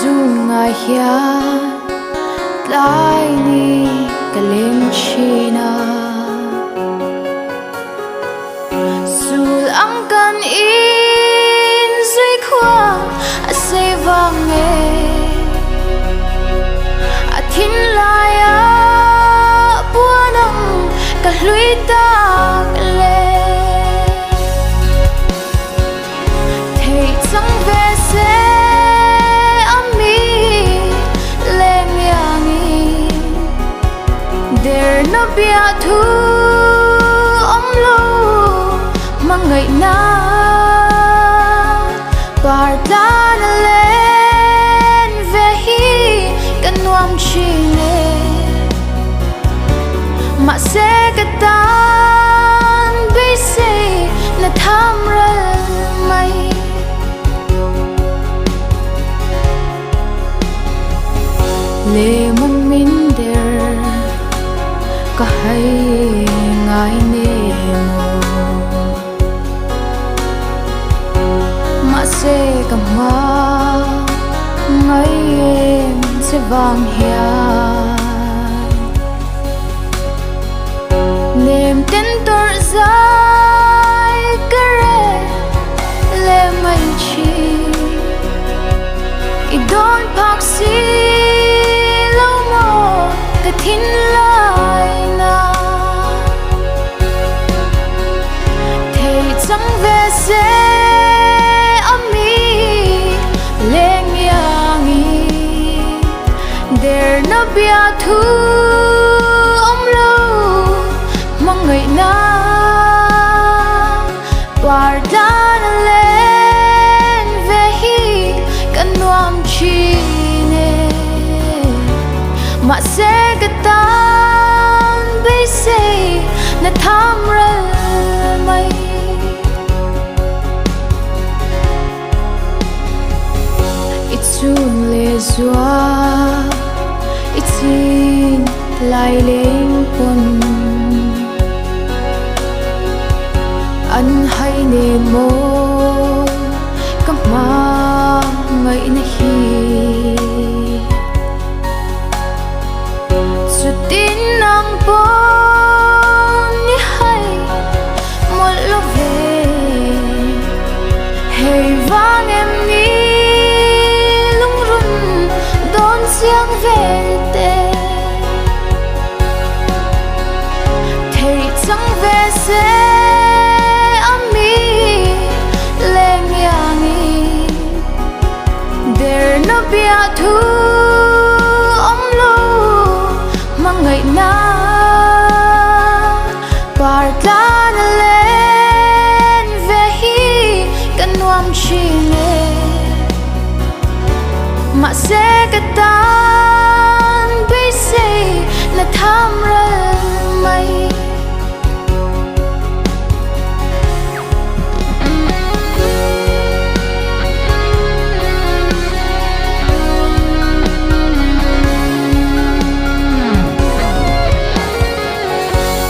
dù ngài hiền lại ni cả lên china dù lắng cần in dưới khoa say vang nghe thiên lai bua nắng cả lũy ta lệ thầy chẳng về sẽ ami lên yangi there no bia thu om lo mang ngày na barda lên về hi kan nuam chine mà sẽ cái tan Beiseina tham mày lệ mong min der cả hai ngài nemo mà sẽ cầm hoa ngày em sẽ vang hiền niềm tin tôi dài kare lệ mây chi i don't paxi lâu mò cái thiên lai na thầy chẳng về sẽ ami lên yangi there no bia thu om lo mang ngày na barda lên về hi kan nuam chi ne mà sẽ cái tan Beiseina tham mày chung lệ doa itin lai lên pon an hay ne mo kama ngày na hi su tin nang pon ni hay một lo về hey vang em ni giang về tê thầy chẳng về sẽ ami lên yangi there no bia thu om lo mang ngày na barda lên về hi kan nuam chi ne mà sẽ cái tan Beiseina tham mày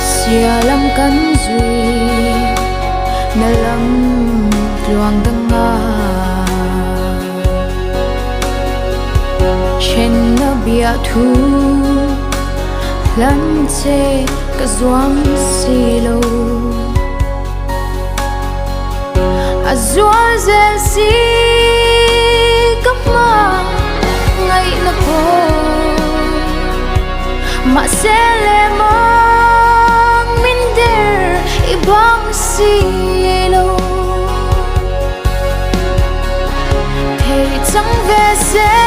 xia lâm cắn duy na lâm luang đăng trên nó bia thu lăn chê cả doang xì lâu à doang dễ xì cấp mà ngày nó cô mà sẽ lệ mang min der i bang xì lâu thầy chẳng về sẽ